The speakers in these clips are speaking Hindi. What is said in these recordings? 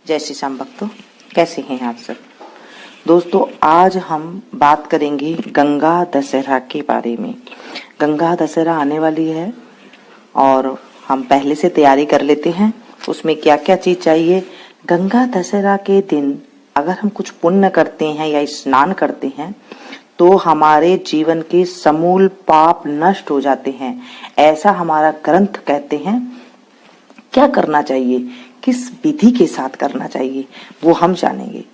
जय श्री श्याम भक्तों, कैसे हैं आप सब। दोस्तों, आज हम बात करेंगे गंगा दशहरा के बारे में। गंगा दशहरा आने वाली है और हम पहले से तैयारी कर लेते हैं। उसमें क्या क्या चीज चाहिए। गंगा दशहरा के दिन अगर हम कुछ पुण्य करते हैं या स्नान करते हैं तो हमारे जीवन के समूल पाप नष्ट हो जाते हैं, ऐसा हमारा ग्रंथ कहते हैं। क्या करना चाहिए, किस विधि के साथ करना चाहिए, वो हम जानेंगे।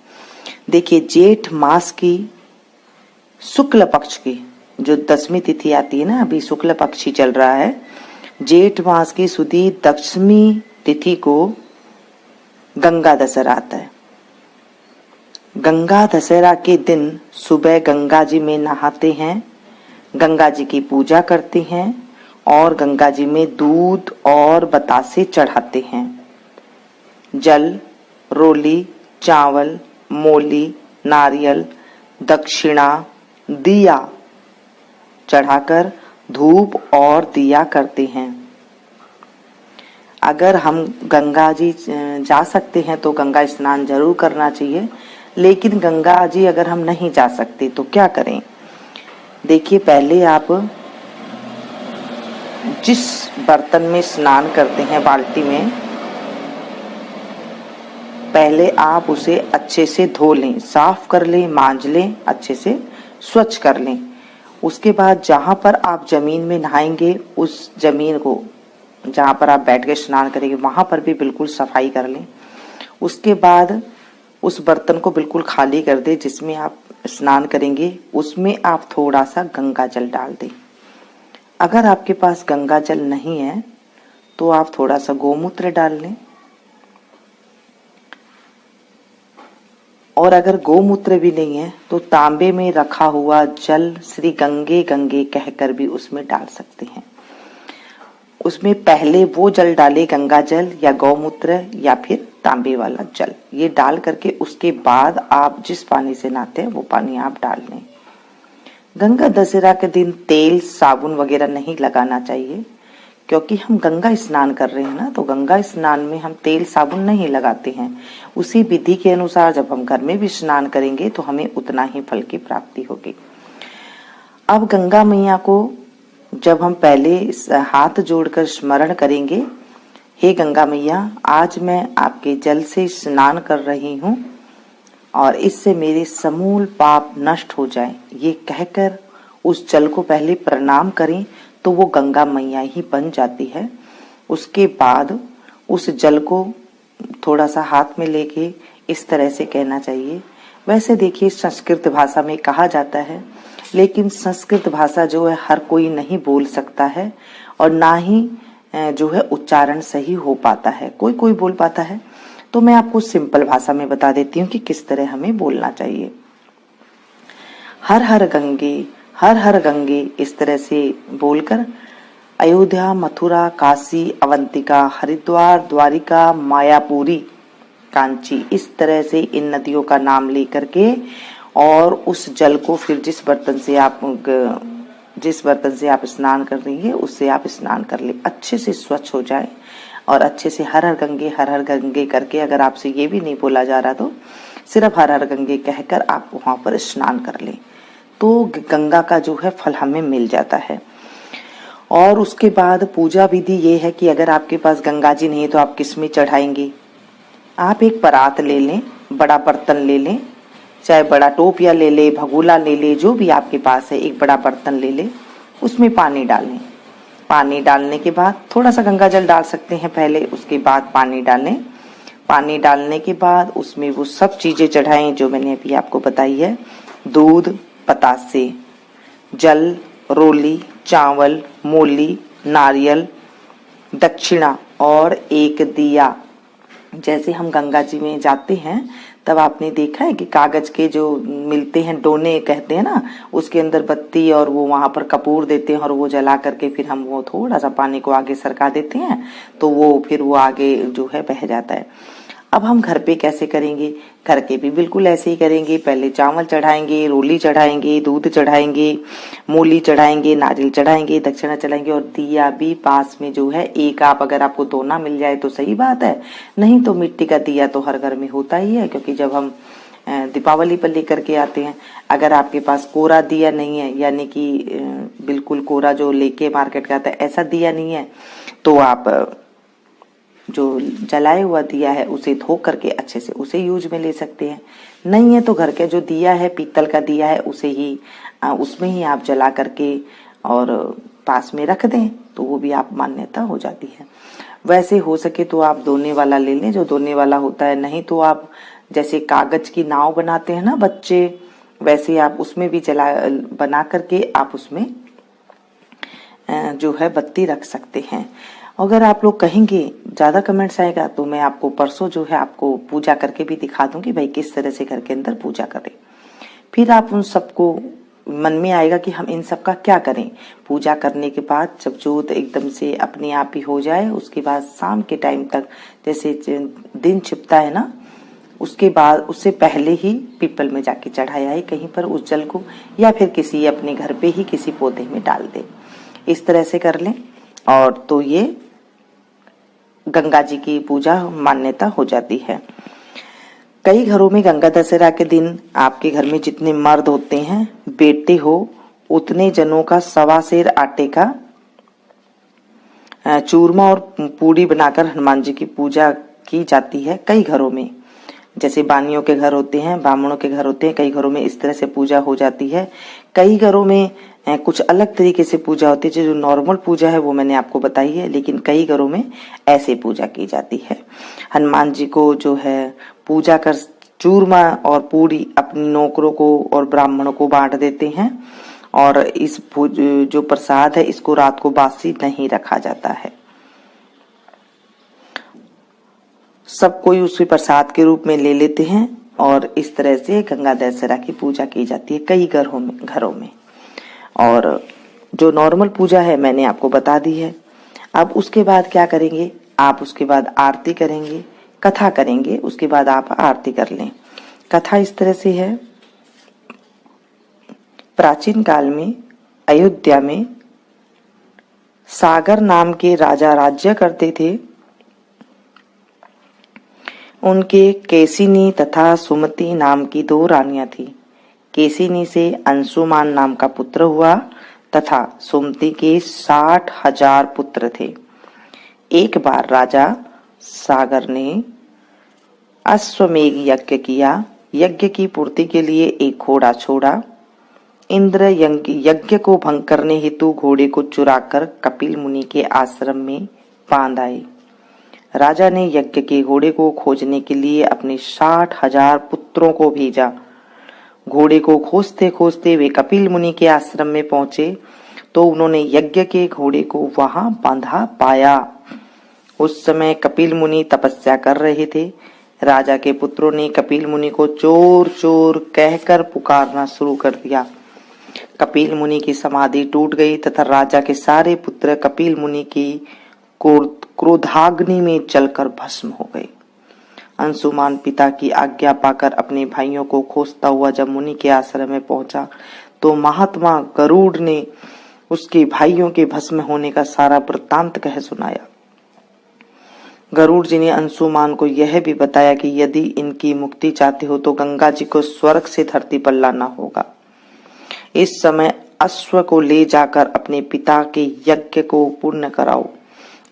देखिए, जेठ मास की शुक्ल पक्ष की जो 10वीं तिथि आती है ना, अभी शुक्ल पक्ष ही चल रहा है। जेठ मास की सुदी 10वीं तिथि को गंगा दशहरा आता है। गंगा दशहरा के दिन सुबह गंगा जी में नहाते हैं, गंगा जी की पूजा करते हैं और गंगा जी में दूध और बतासे चढ़ाते हैं। जल, रोली, चावल, मोली, नारियल, दक्षिणा, दिया चढ़ाकर धूप और दिया करते हैं। अगर हम गंगा जी जा सकते हैं तो गंगा स्नान जरूर करना चाहिए, लेकिन गंगा जी अगर हम नहीं जा सकते तो क्या करें। देखिए, पहले आप जिस बर्तन में स्नान करते हैं, बाल्टी में, पहले आप उसे अच्छे से धो लें, साफ कर लें, मांज लें, अच्छे से स्वच्छ कर लें। उसके बाद जहां पर आप जमीन में नहाएंगे, उस जमीन को जहां पर आप बैठ के स्नान करेंगे वहां पर भी बिल्कुल सफाई कर लें। उसके बाद उस बर्तन को बिल्कुल खाली कर दें जिसमें आप स्नान करेंगे, उसमें आप थोड़ा सा गंगा जल डाल दें। अगर आपके पास गंगा जल नहीं है तो आप थोड़ा सा गोमूत्र डाल लें, और अगर गोमूत्र भी नहीं है तो तांबे में रखा हुआ जल श्री गंगे गंगे कहकर भी उसमें डाल सकते हैं। उसमें पहले वो जल डाले, गंगा जल या गौमूत्र या फिर तांबे वाला जल, ये डाल करके उसके बाद आप जिस पानी से नहाते हैं वो पानी आप डाल लें। गंगा दशहरा के दिन तेल साबुन वगैरह नहीं लगाना चाहिए, क्योंकि हम गंगा स्नान कर रहे हैं ना, तो गंगा स्नान में हम तेल साबुन नहीं लगाते हैं। उसी विधि के अनुसार जब हम घर में भी स्नान करेंगे तो हमें उतना ही फल की प्राप्ति होगी। अब गंगा मैया को जब हम पहले हाथ जोड़कर स्मरण करेंगे, हे गंगा मैया, आज मैं आपके जल से स्नान कर रही हूँ और इससे मेरे समूल पाप नष्ट हो जाए, ये कहकर उस जल को पहले प्रणाम करें तो वो गंगा मैया ही बन जाती है। उसके बाद उस जल को थोड़ा सा हाथ में लेके इस तरह से कहना चाहिए। वैसे देखिए, संस्कृत भाषा में कहा जाता है, लेकिन संस्कृत भाषा जो है हर कोई नहीं बोल सकता है और ना ही जो है उच्चारण सही हो पाता है, कोई कोई बोल पाता है। तो मैं आपको सिंपल भाषा में बता देती हूँ कि किस तरह हमें बोलना चाहिए। हर हर गंगे इस तरह से बोलकर अयोध्या, मथुरा, काशी, अवंतिका, हरिद्वार, द्वारिका, मायापुरी, कांची, इस तरह से इन नदियों का नाम लेकर के और उस जल को फिर जिस बर्तन से आप स्नान कर रही है उससे आप स्नान कर ले, अच्छे से स्वच्छ हो जाए। और अच्छे से हर हर गंगे करके, अगर आपसे ये भी नहीं बोला जा रहा तो सिर्फ हर हर गंगे कहकर आप वहां पर स्नान कर लें, तो गंगा का जो है फल हमें मिल जाता है। और उसके बाद पूजा विधि ये है कि अगर आपके पास गंगा जी नहीं है तो आप किस में चढ़ाएंगे। आप एक परात ले लें, बड़ा बर्तन ले लें, चाहे बड़ा टोपिया ले ले, भगोला ले ले, जो भी आपके पास है, एक बड़ा बर्तन ले ले, उसमें पानी डालें। पानी डालने के बाद थोड़ा सा गंगा जल डाल सकते हैं पहले, उसके बाद पानी डालें। पानी डालने के बाद उसमें वो सब चीजें चढ़ाएं जो मैंने अभी आपको बताई है। दूध, बतासे, जल, रोली, चावल, मोली, नारियल, दक्षिणा और एक दिया। जैसे हम गंगा जी में जाते हैं तब आपने देखा है कि कागज के जो मिलते हैं, डोने कहते हैं ना, उसके अंदर बत्ती और वो वहां पर कपूर देते हैं और वो जला करके फिर हम वो थोड़ा सा पानी को आगे सरका देते हैं तो वो फिर वो आगे जो है बह जाता है। अब हम घर पे कैसे करेंगे? घर के भी बिल्कुल ऐसे ही करेंगे। पहले चावल चढ़ाएंगे, रोली चढ़ाएंगे, दूध चढ़ाएंगे, मूली चढ़ाएंगे, नारियल चढ़ाएंगे, दक्षिणा चढ़ाएंगे और दिया भी पास में जो है एक, आप अगर आपको दोना मिल जाए तो सही बात है, नहीं तो मिट्टी का दिया तो हर घर में होता ही है, क्योंकि जब हम दीपावली पर लेकर के आते हैं। अगर आपके पास कोरा दिया नहीं है, यानी कि बिल्कुल कोरा जो लेके मार्केट का आता है, ऐसा दिया नहीं है, तो आप जो जलाया हुआ दिया है उसे धो करके अच्छे से उसे यूज में ले सकते हैं। नहीं है तो घर का जो दिया है, पीतल का दिया है, उसे ही उसमें ही आप जला करके और पास में रख दें, तो वो भी आप मान्यता हो जाती है। वैसे हो सके तो आप दोने वाला ले लें, जो दोने वाला होता है। नहीं तो आप जैसे कागज की नाव बनाते हैं ना बच्चे, वैसे आप उसमें भी बना करके आप उसमें जो है बत्ती रख सकते हैं। अगर आप लोग कहेंगे ज्यादा कमेंट्स आएगा तो मैं आपको परसों जो है आपको पूजा करके भी दिखा दूंगी, भाई किस तरह से घर के अंदर पूजा करें। फिर आप उन सबको मन में आएगा कि हम इन सब का क्या करें। पूजा करने के बाद जब जोत एकदम से अपने आप ही हो जाए, उसके बाद शाम के टाइम तक जैसे दिन छिपता है ना, उसके बाद उससे पहले ही पीपल में जाके चढ़ाया है कहीं पर उस जल को, या फिर किसी अपने घर पे ही किसी पौधे में डाल दे। इस तरह से कर लें और तो ये गंगा जी की पूजा मान्यता हो जाती है। कई घरों में गंगा दशहरा के दिन आपके घर में जितने मर्द होते हैं, बेटे हो, उतने जनों का 1.25 सेर आटे का चूरमा और पूड़ी बनाकर हनुमान जी की पूजा की जाती है। कई घरों में, जैसे बानियों के घर होते हैं, ब्राह्मणों के घर होते हैं, कई घरों में इस तरह से पूजा हो जाती है। कई घरों में कुछ अलग तरीके से पूजा होती है। जो नॉर्मल पूजा है वो मैंने आपको बताई है, लेकिन कई घरों में ऐसे पूजा की जाती है। हनुमान जी को जो है पूजा कर चूरमा और पूरी अपने नौकरों को और ब्राह्मणों को बांट देते हैं, और इस जो प्रसाद है इसको रात को बासी नहीं रखा जाता है। सब कोई उसे प्रसाद के रूप में ले लेते हैं और इस तरह से गंगा दशहरा की पूजा की जाती है कई घरों में। और जो नॉर्मल पूजा है मैंने आपको बता दी है। अब उसके बाद क्या करेंगे आप? उसके बाद आरती करेंगे, कथा करेंगे, उसके बाद आप आरती कर लें। कथा इस तरह से है, प्राचीन काल में अयोध्या में सागर नाम के राजा राज्य करते थे। उनके केसिनी तथा सुमति नाम की 2 रानियां थी। केसिनी से अंशुमान नाम का पुत्र हुआ तथा सुमति के 60,000 पुत्र थे। एक बार राजा सागर ने अश्वमेघ यज्ञ किया। यज्ञ की पूर्ति के लिए एक घोड़ा छोड़ा। इंद्र यज्ञ को भंग करने हेतु घोड़े को चुराकर कपिल मुनि के आश्रम में बांध आए। राजा ने यज्ञ के घोड़े को खोजने के लिए अपने 60,000 पुत्रों को भेजा। घोड़े को खोजते खोजते वे कपिल मुनि के आश्रम में पहुंचे तो उन्होंने यज्ञ के घोड़े को वहां बांधा पाया। उस समय कपिल मुनि तपस्या कर रहे थे। राजा के पुत्रों ने कपिल मुनि को चोर चोर कहकर पुकारना शुरू कर दिया। कपिल मुनि की समाधि टूट गई तथा राजा के सारे पुत्र कपिल मुनि की क्रोधाग्नि में जलकर भस्म हो गए। अंशुमान पिता की आज्ञा पाकर अपने भाइयों को खोजता हुआ जब मुनि के आश्रम में पहुंचा तो महात्मा गरुड़ ने उसके भाइयों के भस्म होने का सारा वृत्तांत कह सुनाया। गरुड़ जी ने अंशुमान को यह भी बताया कि यदि इनकी मुक्ति चाहते हो तो गंगा जी को स्वर्ग से धरती पर लाना होगा। इस समय अश्व को ले जाकर अपने पिता के यज्ञ को पूर्ण कराओ।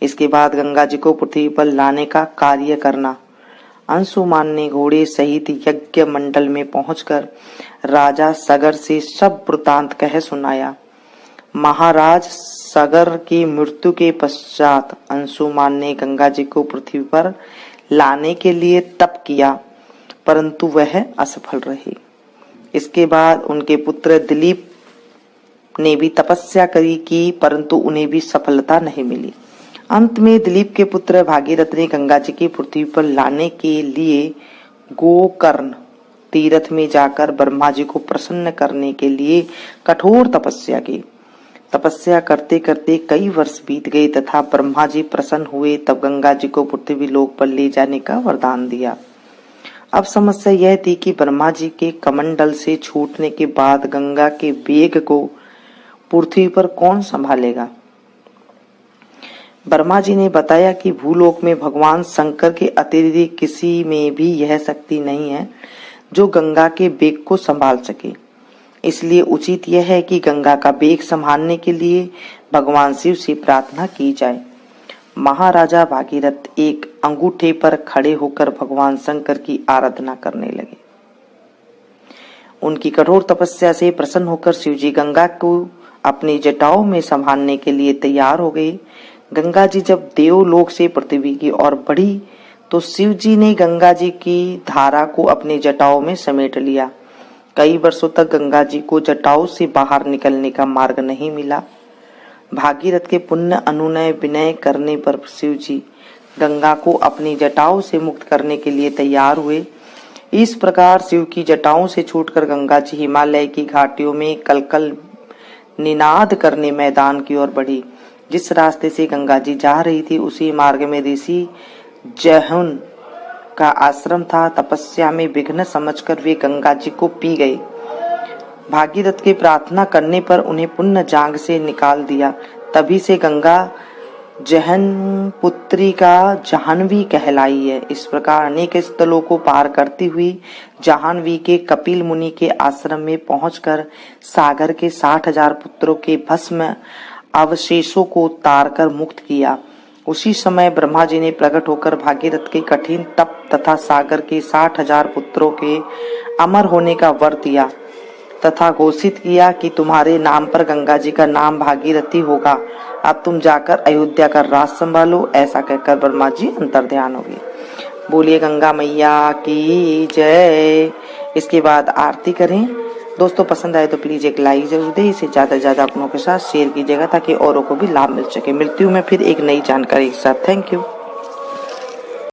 इसके बाद गंगा जी को पृथ्वी पर लाने का कार्य करना। अंशुमान ने घोड़े सहित यज्ञ मंडल में पहुंचकर राजा सगर से सब वृत्तांत कह सुनाया। महाराज सगर की मृत्यु के पश्चात अंशुमान ने गंगा जी को पृथ्वी पर लाने के लिए तप किया, परंतु वह असफल रहे। इसके बाद उनके पुत्र दिलीप ने भी तपस्या की, परंतु उन्हें भी सफलता नहीं मिली। अंत में दिलीप के पुत्र भागीरथ ने गंगा जी की पृथ्वी पर लाने के लिए गोकर्ण तीर्थ में जाकर ब्रह्मा जी को प्रसन्न करने के लिए कठोर तपस्या की। तपस्या करते करते कई वर्ष बीत गए तथा ब्रह्मा जी प्रसन्न हुए। तब गंगा जी को पृथ्वी लोक पर ले जाने का वरदान दिया। अब समस्या यह थी कि ब्रह्मा जी के कमंडल से छूटने के बाद गंगा के वेग को पृथ्वी पर कौन संभालेगा। ब्रह्मा जी ने बताया कि भूलोक में भगवान शंकर के अतिरिक्त किसी में भी यह शक्ति नहीं है जो गंगा के वेग को संभाल सके। इसलिए उचित यह है कि गंगा का वेग संभालने के लिए भगवान शिव से प्रार्थना की जाए। महाराजा भागीरथ एक अंगूठे पर खड़े होकर भगवान शंकर की आराधना करने लगे। उनकी कठोर तपस्या से प्रसन्न होकर शिवजी गंगा को अपनी जटाओं में संभालने के लिए तैयार हो गए। गंगा जी जब देवलोक से पृथ्वी की ओर बढ़ी तो शिव जी ने गंगा जी की धारा को अपनी जटाओं में समेट लिया। कई वर्षों तक गंगा जी को जटाओं से बाहर निकलने का मार्ग नहीं मिला। भागीरथ के पुण्य अनुनय विनय करने पर शिव जी गंगा को अपनी जटाओं से मुक्त करने के लिए तैयार हुए। इस प्रकार शिव की जटाओं से छूटकर गंगा जी हिमालय की घाटियों में कलकल निनाद करने मैदान की ओर बढ़ी। जिस रास्ते से गंगा जी जा रही थी उसी मार्ग में ऋषि जहुन का आश्रम था। तपस्या में विघ्न समझकर वे गंगा जी को पी गए। भागीरथ के प्रार्थना करने पर उन्हें पुण्य जांग से निकाल दिया। तभी से गंगा जहन पुत्री का जाह्नवी कहलाई है। इस प्रकार अनेक स्थलों को पार करती हुई जाह्नवी के कपिल मुनि के आश्रम में पहुंचकर सागर के 60,000 पुत्रों के भस्म अवशेषों को तारकर मुक्त किया। उसी समय ब्रह्मा जी ने प्रकट होकर भागीरथ के कठिन तप तथा सागर के 60,000 पुत्रों के अमर होने का वर दिया तथा घोषित किया कि तुम्हारे नाम पर गंगा जी का नाम भागीरथी होगा। अब तुम जाकर अयोध्या का राज संभालो। ऐसा कहकर ब्रह्मा जी अंतर्ध्यान हो गए। बोलिए गंगा मैया की जय। इसके बाद आरती करें। दोस्तों पसंद आए तो प्लीज एक लाइक जरूर दें। इसे ज्यादा से ज्यादा अपनों के साथ शेयर कीजिएगा ताकि औरों को भी लाभ मिल सके। मिलती हूँ मैं फिर एक नई जानकारी के साथ। Thank you.